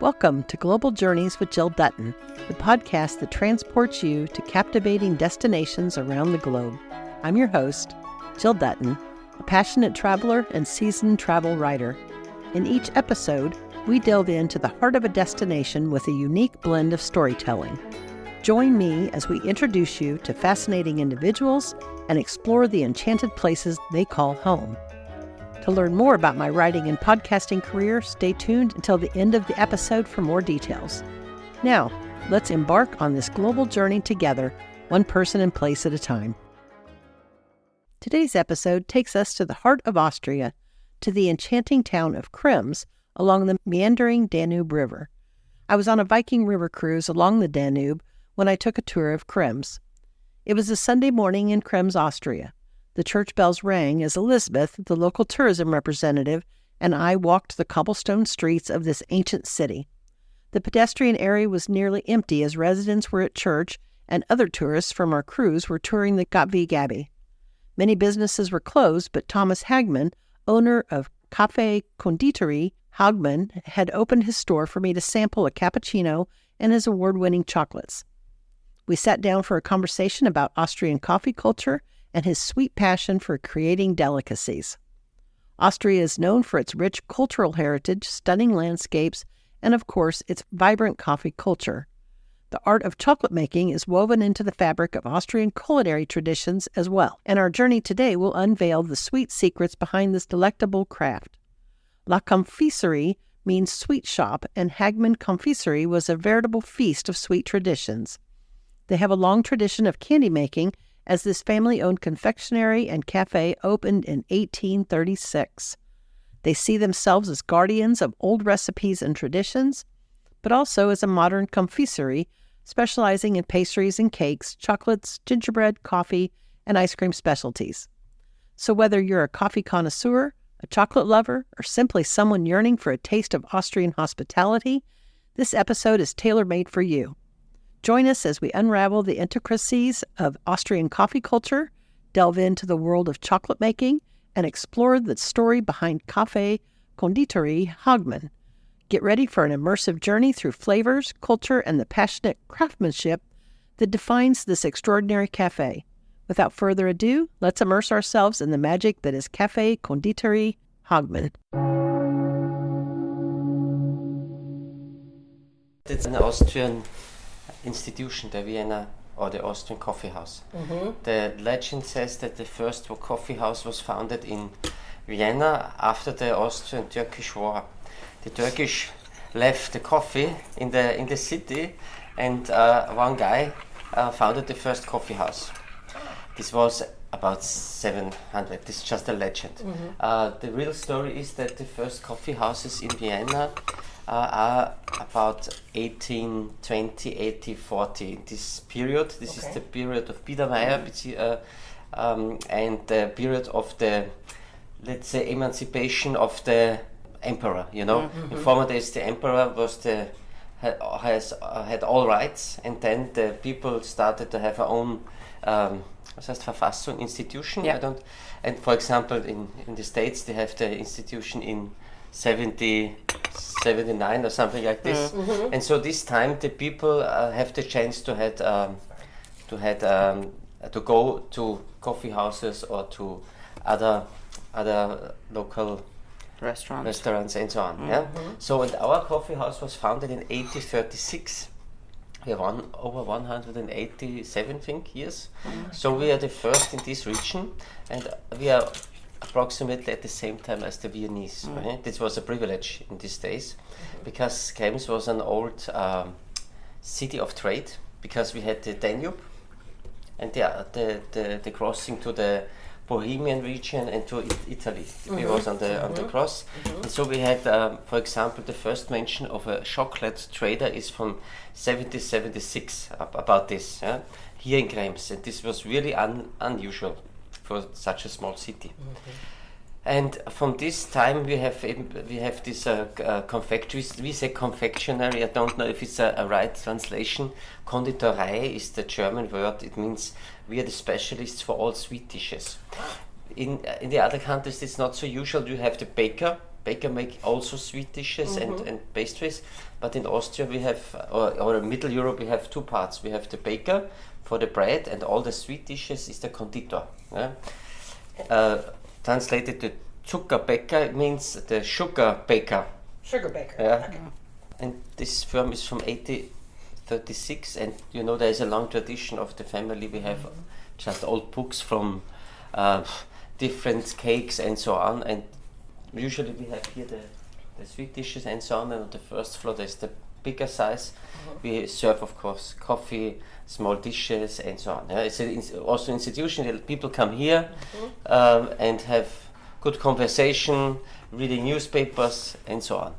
Welcome to Global Journeys with Jill Dutton, the podcast that transports you to captivating destinations around the globe. I'm your host, Jill Dutton, a passionate traveler and seasoned travel writer. In each episode, we delve into the heart of a destination with a unique blend of storytelling. Join me as we introduce you to fascinating individuals and explore the enchanted places they call home. To learn more about my writing and podcasting career, stay tuned until the end of the episode for more details. Now, let's embark on this global journey together, one person and place at a time. Today's episode takes us to the heart of Austria, to the enchanting town of Krems along the meandering Danube River. I was on a Viking river cruise along the Danube when I took a tour of Krems. It was a Sunday morning in Krems, Austria. The church bells rang as Elizabeth, the local tourism representative, and I walked the cobblestone streets of this ancient city. The pedestrian area was nearly empty as residents were at church and other tourists from our cruise were touring the Abbey. Many businesses were closed, but Thomas Hagmann, owner of Café-Konditorei Hagmann, had opened his store for me to sample a cappuccino and his award-winning chocolates. We sat down for a conversation about Austrian coffee culture and his sweet passion for creating delicacies. Austria is known for its rich cultural heritage, stunning landscapes, and of course, its vibrant coffee culture. The art of chocolate making is woven into the fabric of Austrian culinary traditions as well, and our journey today will unveil the sweet secrets behind this delectable craft. La Confiserie means sweet shop, and Hagmann Confiserie was a veritable feast of sweet traditions. They have a long tradition of candy making, as this family-owned confectionery and cafe opened in 1836. They see themselves as guardians of old recipes and traditions, but also as a modern confiserie, specializing in pastries and cakes, chocolates, gingerbread, coffee, and ice cream specialties. So whether you're a coffee connoisseur, a chocolate lover, or simply someone yearning for a taste of Austrian hospitality, this episode is tailor-made for you. Join us as we unravel the intricacies of Austrian coffee culture, delve into the world of chocolate making, and explore the story behind Café-Konditorei Hagmann. Get ready for an immersive journey through flavors, culture, and the passionate craftsmanship that defines this extraordinary cafe. Without further ado, let's immerse ourselves in the magic that is Café-Konditorei Hagmann. It's an Austrian institution, the Vienna or the Austrian coffee house. The legend says that the first coffee house was founded in Vienna after the Austrian-Turkish War. The Turkish left the coffee in the city, and one guy founded the first coffee house. This was about 700. This is just a legend. The real story is that the first coffee houses in Vienna are about 1820, 1840. In this period, this is the period of Biedermeier, and the period of the, let's say, emancipation of the emperor. You know, in former days the emperor was had all rights, and then the people started to have their own Verfassung institution. Yeah. And for example, in the States they have the institution in 79 or something like this. And so this time the people have the chance to go to coffee houses or to other local restaurants and so on. Yeah. So and our coffee house was founded in 1836. We have over 187 years. So we are the first in this region, and we are approximately at the same time as the Viennese. Right? This was a privilege in these days, because Krems was an old city of trade, because we had the Danube and the crossing to the Bohemian region and to Italy. We was on the cross. And so we had, for example, the first mention of a chocolate trader is from 1776 about this, here in Krems. And this was really unusual for such a small city. And from this time we have this confectionery. We say confectionery. I don't know if it's a right translation. Konditorei is the German word. It means we are the specialists for all sweet dishes. In the other countries it's not so usual. You have the baker baker make also sweet dishes and pastries, but in Austria we have, or in Middle Europe we have two parts. We have the baker for the bread, and all the sweet dishes is the conditor. Yeah? Translated to Zuckerbäcker means the sugar baker. Sugar baker. Yeah. Okay. And this firm is from 1836, and you know there is a long tradition of the family. We have just old books from different cakes and so on, and usually we have here the sweet dishes and so on, and on the first floor there's the bigger size. We serve, of course, coffee, small dishes and so on. Yeah? It's also institution. People come here and have good conversation, reading newspapers and so on.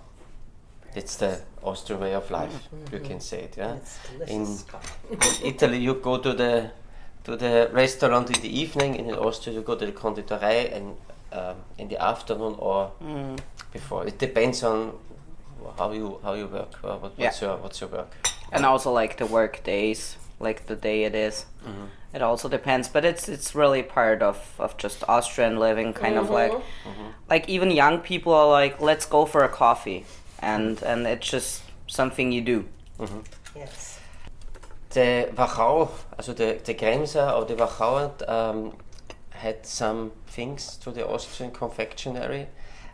It's the Austrian way of life, you can say it. Yeah. It's delicious. In Italy, you go to the restaurant in the evening, and in Austria you go to the Konditorei and in the afternoon or before. It depends on how you work. What's your work? And also like the work days, like the day it is. It also depends, but it's really part of just Austrian living, kind of like even young people are like, let's go for a coffee, and it's just something you do. Yes. The Wachau, also the Kremser or the Wachauer had some things to the Austrian confectionery.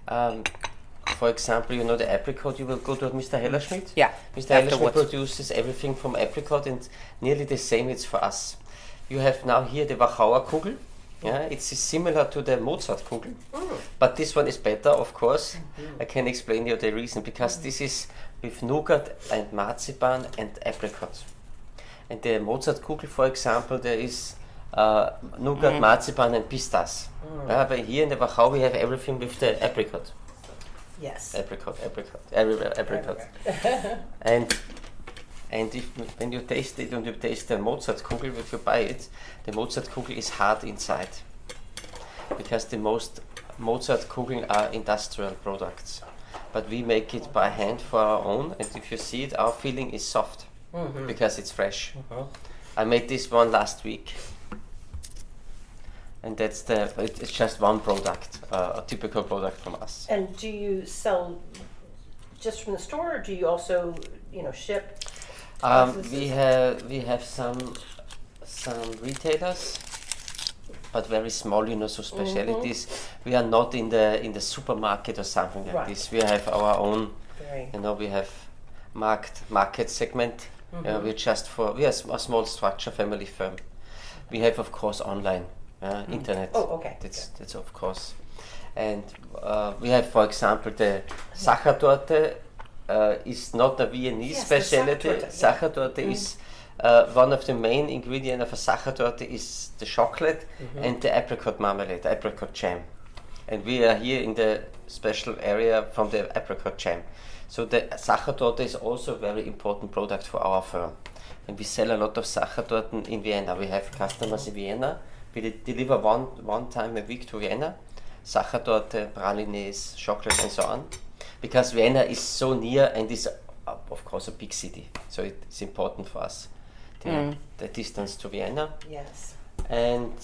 For example, you know the apricot, you will go to Mr. Hellerschmidt. Yeah. Mr. Hellerschmidt produces everything from apricot, and nearly the same it's for us. You have now here the Wachauer Kugel. Yeah, it's similar to the Mozart Kugel, but this one is better, of course. I can explain you the reason, because this is with nougat and marzipan and apricot. And the Mozart Kugel, for example, there is nougat, marzipan and pistas. But here in the Wachau we have everything with the apricot. Yes. Apricot, everywhere apricot. And when you taste it, and you taste the Mozart Kugel, if you buy it, the Mozart Kugel is hard inside, because the most Mozart Kugel are industrial products, but we make it by hand for our own, and if you see it, our feeling is soft because it's fresh. I made this one last week, and it's just one product, a typical product from us. And do you sell just from the store, or do you also, ship? We have some retailers, but very small, so specialities. We are not in the supermarket or something like this. We have our own, we have market segment. We are a small structure family firm. We have, of course, online, internet. Oh, okay. That's of course. And we have, for example, the Sachertorte. Is not a Viennese specialty. Sachertorte is one of the main ingredients of a Sachertorte is the chocolate and the apricot marmalade, the apricot jam. And we are here in the special area from the apricot jam. So the Sachertorte is also a very important product for our firm. And we sell a lot of Sachertorten in Vienna. We have customers in Vienna. We deliver one time a week to Vienna. Sachertorte, pralines, chocolate and so on. Because Vienna is so near and is, of course, a big city. So it's important for us, the distance to Vienna. Yes. And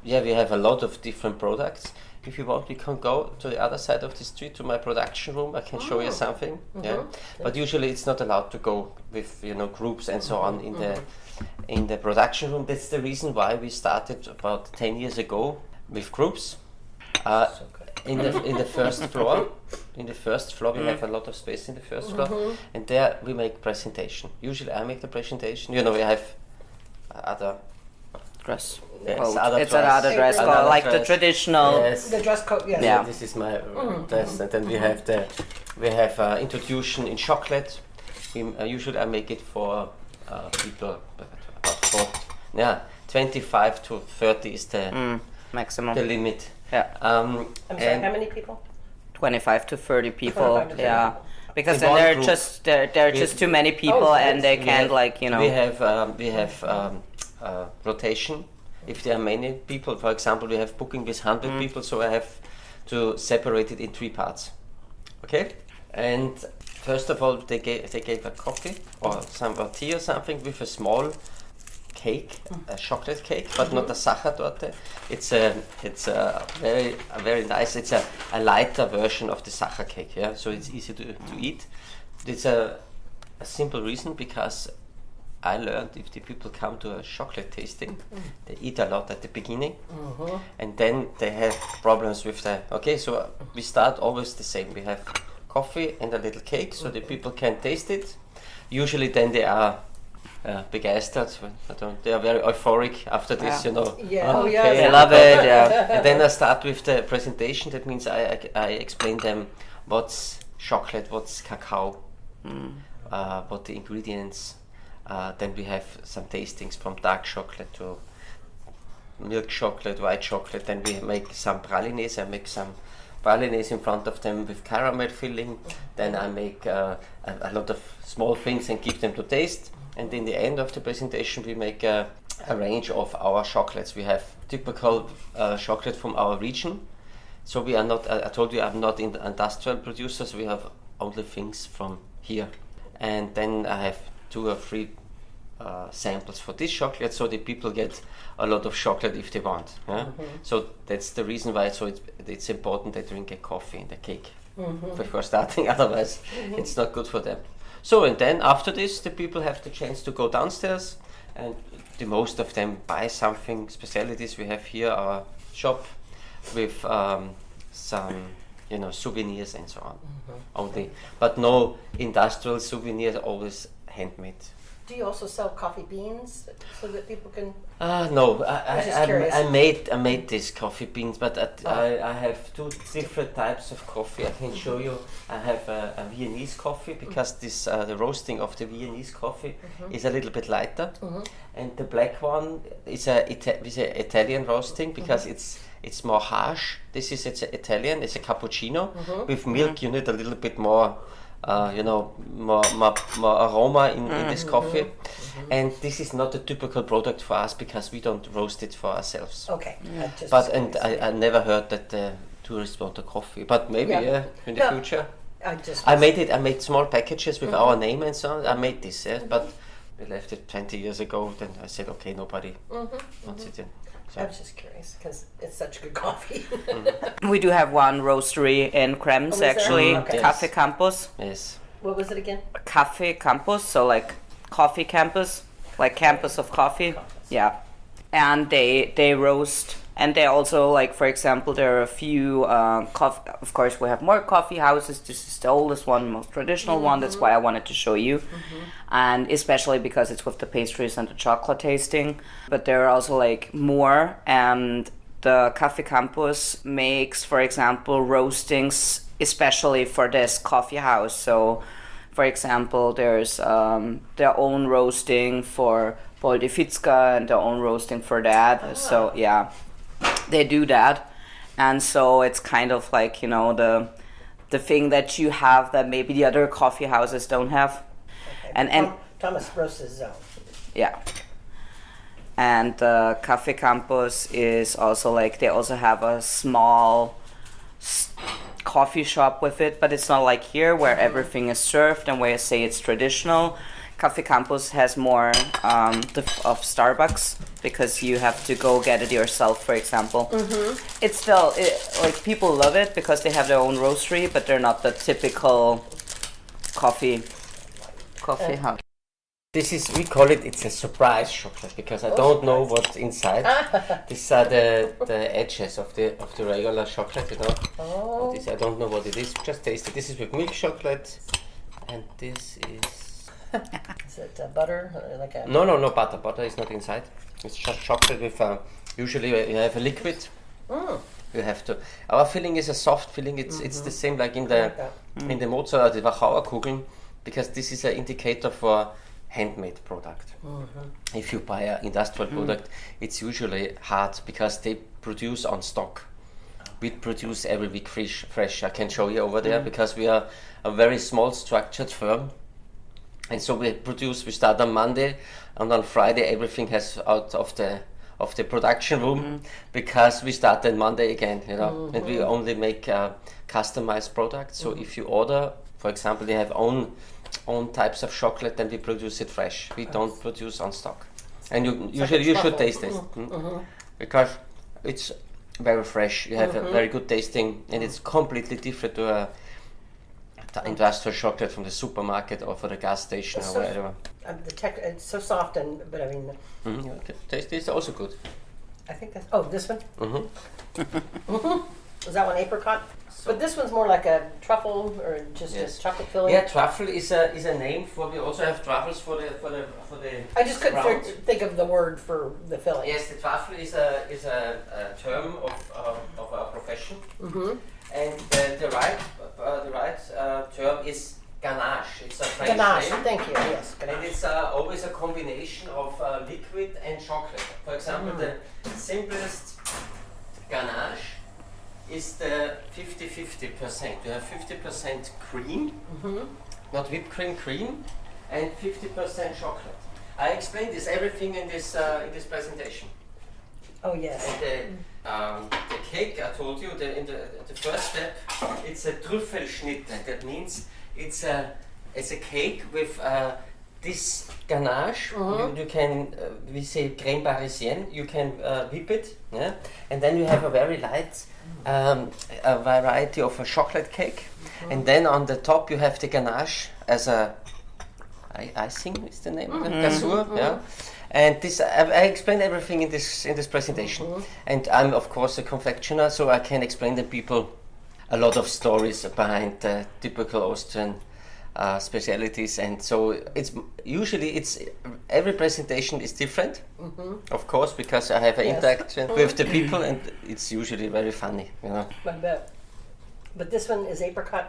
we have a lot of different products. If you want, we can go to the other side of the street to my production room. I can show you something. Yeah. But usually it's not allowed to go with groups and so on in the production room. That's the reason why we started about 10 years ago with groups. In the first floor. In the first floor, we have a lot of space in the first floor, and there we make presentation. Usually, I make the presentation. We have other dress yes, code. Other It's dress. another dress code, Another like dress. the traditional. Yes. The dress code. Yes. Yeah. This is my dress, and then we have introduction in chocolate. Usually, I make it for people about 25 to 30 is the maximum. the limit. Yeah. I'm sorry, how many people? 25 to 30 people. 25 to 30 yeah. people. Because In then one there are group. just too many people, and they can't We have rotation. If there are many people, for example, we have booking with 100 people, so I have to separate it in 3 parts. Okay? And first of all, they gave a coffee or tea or something with a small cake, a chocolate cake, but not a Sachertorte. It's a very nice. It's a lighter version of the Sacher cake. Yeah, so it's easy to eat. It's a simple reason, because I learned if the people come to a chocolate tasting, they eat a lot at the beginning, and then they have problems with the. Okay, so we start always the same. We have coffee and a little cake, so the people can taste it. Usually, then they are begeistert. They are very euphoric after this, you know. Yeah. Oh, yeah. They love it. Yeah. And then I start with the presentation. That means I explain them what's chocolate, what's cacao, what the ingredients. Then we have some tastings from dark chocolate to milk chocolate, white chocolate. Then we make some pralines. I make some pralines in front of them with caramel filling. Then I make a lot of small things and give them to taste. And in the end of the presentation, we make a range of our chocolates. We have typical chocolate from our region. So we are not, I told you I'm not in the industrial producers. We have only things from here. And then I have 2 or 3 samples for this chocolate, so the people get a lot of chocolate if they want. Yeah? So that's the reason why. So it's important they drink a coffee and a cake before starting. Otherwise, it's not good for them. So and then after this, the people have the chance to go downstairs, and the most of them buy something specialties. We have here our shop with some souvenirs and so on. Only, but no industrial souvenirs. Always handmade. Do you also sell coffee beans so that people can? No, I made these coffee beans, but I have 2 different types of coffee. I can show you. I have a Viennese coffee, because this the roasting of the Viennese coffee is a little bit lighter, and the black one is a Italian roasting, because it's more harsh. This is Italian. It's a cappuccino with milk. You need a little bit more. More aroma in this coffee, and this is not a typical product for us, because we don't roast it for ourselves. Okay. But I never heard that the tourists want a coffee, but maybe in the future. I made small packages with our name and so on. I made this, but we left it 20 years ago. Then I said, okay, nobody wants it in. So. I was just curious because it's such good coffee. We do have one roastery in Krems, actually, Okay. Café Campus. Yes. What was it again? Café Campus, so like coffee campus, like campus of coffee. Yeah. And they roast, and they also, like, for example, there are a few of course we have more coffee houses. This is the oldest one, most traditional one. That's why I wanted to show you. And especially because it's with the pastries and the chocolate tasting. But there are also like more, and the Café Campus makes, for example, roastings especially for this coffee house. So for example, there's their own roasting for Boldefitzka and their own roasting for that. So yeah, they do that. And so it's kind of like, the thing that you have that maybe the other coffee houses don't have. Okay. And Thomas roasts his own. yeah. And Café Campus is also like, they also have a small coffee shop with it, but it's not like here where everything is served and where I say it's traditional. Café Campus has more of Starbucks, because you have to go get it yourself, for example. It's still, like, people love it because they have their own roastery, but they're not the typical coffee house. This is, we call it's a surprise chocolate, because I don't know what's inside. These are the edges of the regular chocolate, Oh. This, I don't know what it is. Just taste it. This is with milk chocolate, and this is. Is it butter? Like a... No, butter. Butter is not inside. It's just chocolate with. Usually you have a liquid. You have to. Our filling is a soft filling. It's the same like in the Mozart, the Wachauer Kugeln, because this is an indicator for handmade product. If you buy an industrial product, it's usually hard because they produce on stock. We produce every week fresh. I can show you over there, because we are a very small structured firm, and so we start on Monday, and on Friday everything has out of the production room, because we start on Monday again, and we only make customized products. So if you order, for example, they have own types of chocolate, then we produce it fresh. We don't produce on stock. And you should taste this because it's very fresh. You have a very good tasting, and it's completely different to a industrial chocolate from the supermarket or for the gas station or whatever. It's so soft, but I mean, Taste this also good. I think that's this one. Is that one apricot? But this one's more like a truffle or just a chocolate filling. Yeah, truffle is a name for. We also have truffles for the. I just couldn't think of the word for the filling. Yes, the truffle is a term of our profession, and the right term is ganache. It's a French Ganache. name. Thank you. Yes, And ganache. it's always a combination of liquid and chocolate. For example, the simplest ganache is the 50-50%. You have 50% cream, not whipped cream, and 50% chocolate. I explained everything in this presentation. Oh yes. And the cake, I told you, in the first step, it's a Trüffelschnitte. That means it's a cake with this ganache. You can, we say crème parisienne. You can whip it, and then you have a very light a variety of a chocolate cake, and then on the top you have the ganache as a icing is the name of it, gazur, And this I explained everything in this presentation, and I'm of course a confectioner, so I can explain to people a lot of stories behind the typical Austrian specialities, and so it's every presentation is different, of course, because I have an interaction with the people, and it's usually very funny, I bet. But this one is apricot.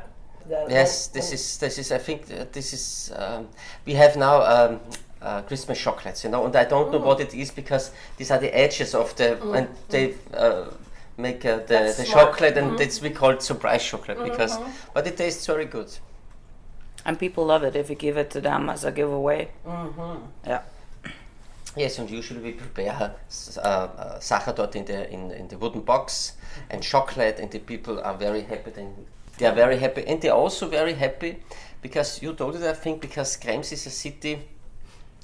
Yes, this is. I think this is. We have now Christmas chocolates, and I don't know what it is because these are the edges of and they make the chocolate, and we call it surprise chocolate but it tastes very good. And people love it if you give it to them as a giveaway. Yeah. Yes, and usually we prepare Sachertorte in the wooden box and chocolate, and the people are very happy. They are very happy, and they're also very happy because you told it, I think, because Krems is a city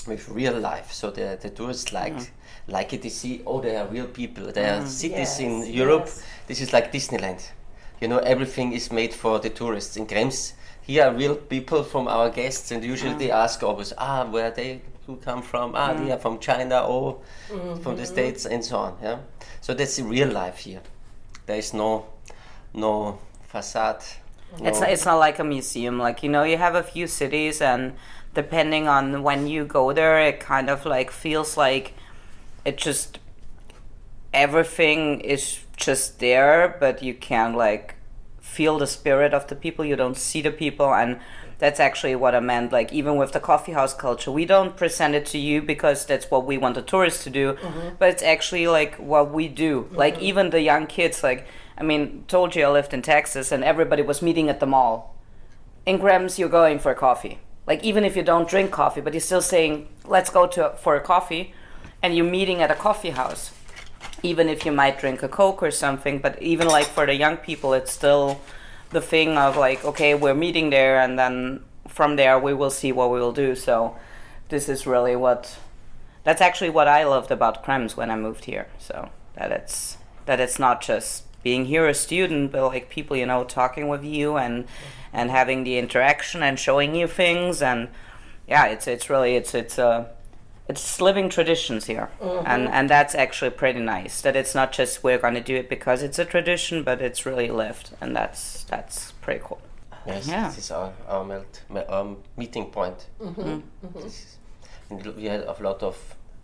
with real life. So the tourists like it. They see, there are real people. There are cities in Europe. This is like Disneyland. Everything is made for the tourists. In Krems, here are real people from our guests, and usually they ask always, where they come from? They are from China or from the States, and so on. Yeah, so that's the real life here. There is no facade. No. It's not like a museum. Like you have a few cities, and depending on when you go there, it kind of like feels like it just everything is just there, but you can't like feel the spirit of the people. You don't see the people, and that's actually what I meant. Like even with the coffee house culture, we don't present it to you because that's what we want the tourists to do, but it's actually like what we do. Like even the young kids, like told you I lived in Texas, and everybody was meeting at the mall. In Krems, you're going for coffee. Like even if you don't drink coffee, but you're still saying, let's go for a coffee, and you're meeting at a coffee house. Even if you might drink a Coke or something, but even like for the young people, it's still the thing of like, okay, we're meeting there, and then from there we will see what we will do. So this is really that's actually what I loved about Krems when I moved here. So that it's not just being here a student, but like people, talking with you and having the interaction and showing you things, and it's living traditions here, and that's actually pretty nice. That it's not just we're going to do it because it's a tradition, but it's really lived, and that's pretty cool. Yes, this is our meeting point. We had a lot of,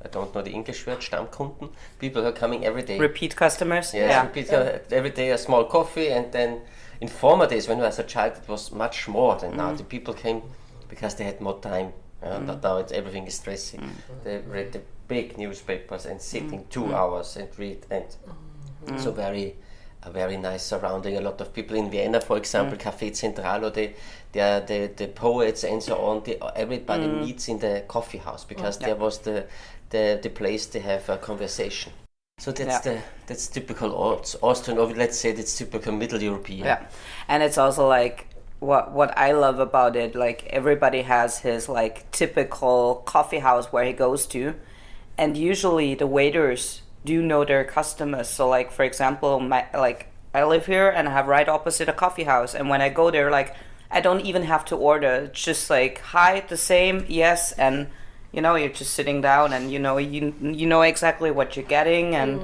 I don't know the English word, Stammkunden, people who are coming every day. Repeat customers? Yes, repeat every day a small coffee, and then in former days when I was a child it was much more than now. The people came because they had more time. Now everything is stressing. They read the big newspapers and sitting 2 hours and read, and so a very nice surrounding. A lot of people in Vienna, for example, Café-Konditorei, or the poets and so on. Everybody meets in the coffee house because there was the place to have a conversation. So that's typical Austrian, or let's say that's typical Middle European. Yeah, and it's also like what I love about it. Like everybody has his like typical coffee house where he goes to, and usually the waiters do know their customers. So like, for example, I live here and I have right opposite a coffee house, and when I go there, like, I don't even have to order. It's just like, hi, the same, yes, and you're just sitting down, and you know exactly what you're getting, and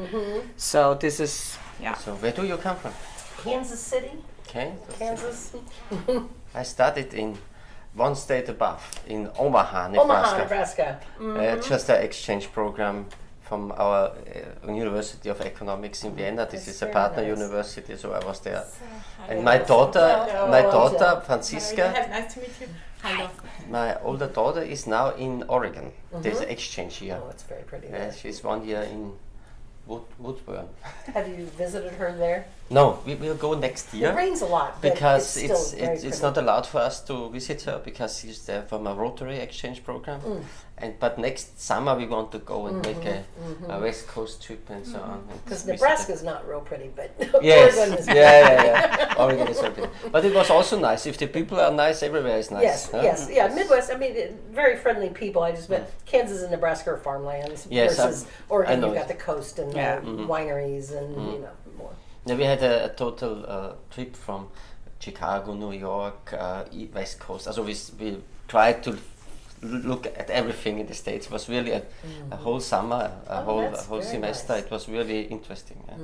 so this is So where do you come from? Kansas City. Kansas. I studied in one state above, in Omaha, Nebraska. Just an exchange program from our University of Economics in Vienna. This is a partner university, so I was there. And my daughter Franziska, Nice to meet you. Hello. my older daughter is now in Oregon. There's an exchange here. Oh, it's very pretty. She's 1 year in Woodburn. Have you visited her there? No, we will go next year. It rains a lot, but Because it's it's not allowed for us to visit her because she's there from a Rotary exchange program. But next summer we want to go and make a West Coast trip and so on. Because Nebraska's not real pretty, but Yes, Oregon is yeah. Oregon is very pretty. But it was also nice. If the people are nice, everywhere is nice. Yes, huh? yes, yeah. Midwest. I mean, very friendly people. I just met Kansas and Nebraska are farmlands versus Oregon. You've got the coast and wineries and more. Yeah, we had a total trip from Chicago, New York, West Coast. Also, we tried to look at everything in the States. It was really a whole summer, a whole semester. Nice. It was really interesting. Yeah.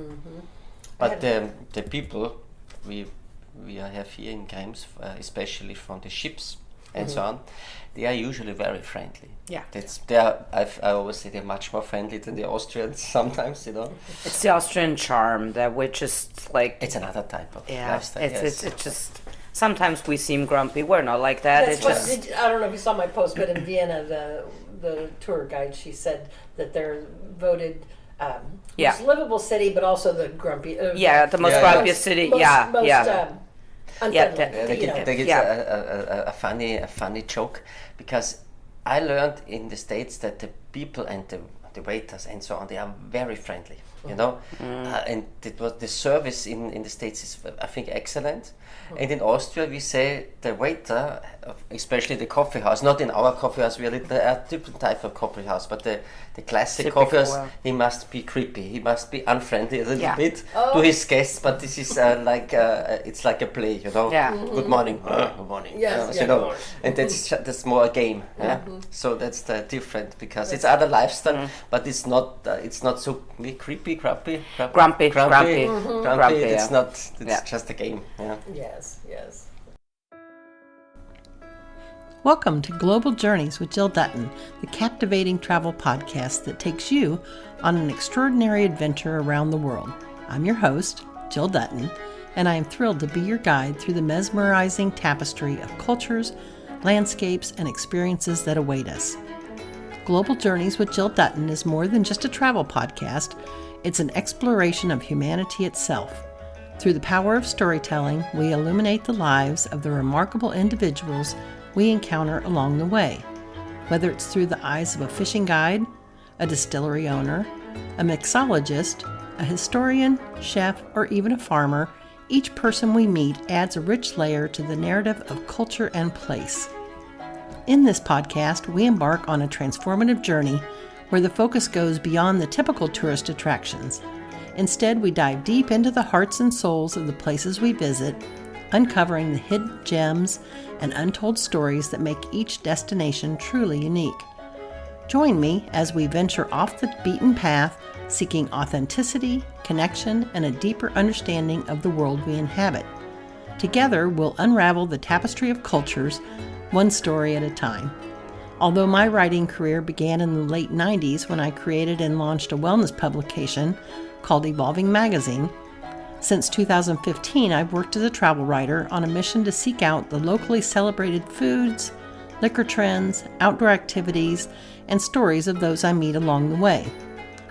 But the people we have here in Krems, especially from the ships and so on, they are usually very friendly. Yeah, I always say they're much more friendly than the Austrians sometimes. It's the Austrian charm that we're just like. It's another type of lifestyle. It's just. Sometimes we seem grumpy. We're not like that. I don't know if you saw my post, but in Vienna, the tour guide, she said that they're voted most livable city, but also the grumpy. The most grumpiest city. Unfriendly. They get a funny joke, because I learned in the States that the people and the waiters and so on, they are very friendly. And the service in the States is, I think, excellent. And in Austria, we say the waiter, especially the coffee house, not in our coffee house, really, there are different type of coffee house, but the classic coffee house, he must be creepy, he must be unfriendly a little bit to his guests, but this is it's like a play, Good morning, good morning, and that's more a game. So that's the different, because it's other lifestyle, but it's not so creepy, grumpy. It's not. It's just a game. Yes. Welcome to Global Journeys with Jill Dutton, the captivating travel podcast that takes you on an extraordinary adventure around the world. I'm your host, Jill Dutton, and I am thrilled to be your guide through the mesmerizing tapestry of cultures, landscapes, and experiences that await us. Global Journeys with Jill Dutton is more than just a travel podcast. It's an exploration of humanity itself. Through the power of storytelling, we illuminate the lives of the remarkable individuals we encounter along the way. Whether it's through the eyes of a fishing guide, a distillery owner, a mixologist, a historian, chef, or even a farmer, each person we meet adds a rich layer to the narrative of culture and place. In this podcast, we embark on a transformative journey where the focus goes beyond the typical tourist attractions. Instead, we dive deep into the hearts and souls of the places we visit, uncovering the hidden gems and untold stories that make each destination truly unique. Join me as we venture off the beaten path, seeking authenticity, connection, and a deeper understanding of the world we inhabit. Together, we'll unravel the tapestry of cultures, one story at a time. Although my writing career began in the late 90s when I created and launched a wellness publication called Evolving Magazine, since 2015 I've worked as a travel writer on a mission to seek out the locally celebrated foods, liquor trends, outdoor activities, and stories of those I meet along the way.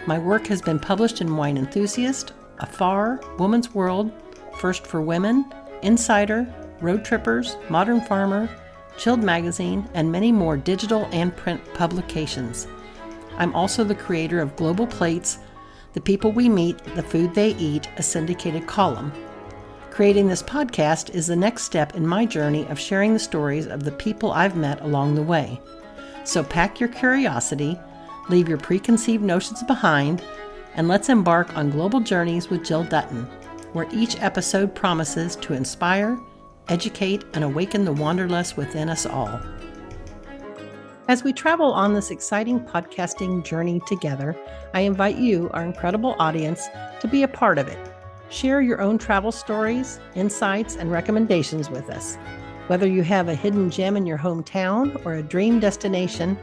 My work has been published in Wine Enthusiast, Afar, Woman's World, First for Women, Insider, Road Trippers, Modern Farmer, Chilled Magazine, and many more digital and print publications. I'm also the creator of Global Plates, The People We Meet, The Food They Eat, a syndicated column. Creating this podcast is the next step in my journey of sharing the stories of the people I've met along the way. So pack your curiosity, Leave your preconceived notions behind, and let's embark on global journeys with Jill Dutton, where each episode promises to inspire, educate, and awaken the wanderlust within us all. As we travel on this exciting podcasting journey together, I invite you, our incredible audience, to be a part of it. Share your own travel stories, insights, and recommendations with us. Whether you have a hidden gem in your hometown or a dream destination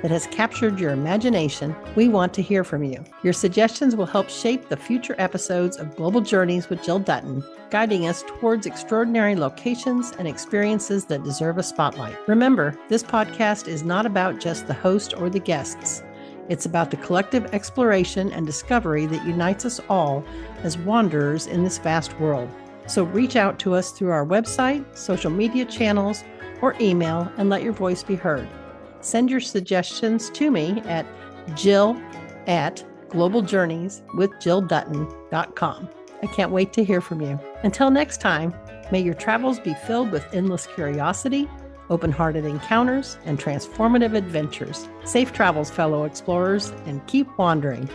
that has captured your imagination, we want to hear from you. Your suggestions will help shape the future episodes of Global Journeys with Jill Dutton, guiding us towards extraordinary locations and experiences that deserve a spotlight. Remember, this podcast is not about just the host or the guests. It's about the collective exploration and discovery that unites us all as wanderers in this vast world. So reach out to us through our website, social media channels, or email and let your voice be heard. Send your suggestions to me at jill@globaljourneyswithjilldutton.com. I can't wait to hear from you. Until next time, may your travels be filled with endless curiosity, open-hearted encounters, and transformative adventures. Safe travels, fellow explorers, and keep wandering.